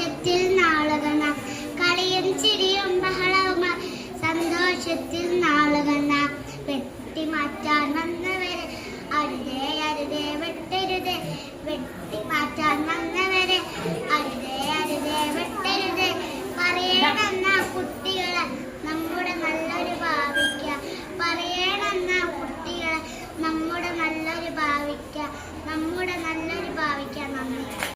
സന്തോഷത്തിൽ നാളുകൾ നാം കളിയും ചിരിയും ബഹളവും സന്തോഷത്തിൽ നാളുകൾ നാം വെട്ടിമാറ്റാൻ വന്നവരെ അരുതേ അരുതേ വെട്ടരുതേ വെട്ടിമാറ്റാൻ വന്നവരെ അരുതേ അരുതേ വെട്ടരുതേ പറയണമെന്ന കുട്ടി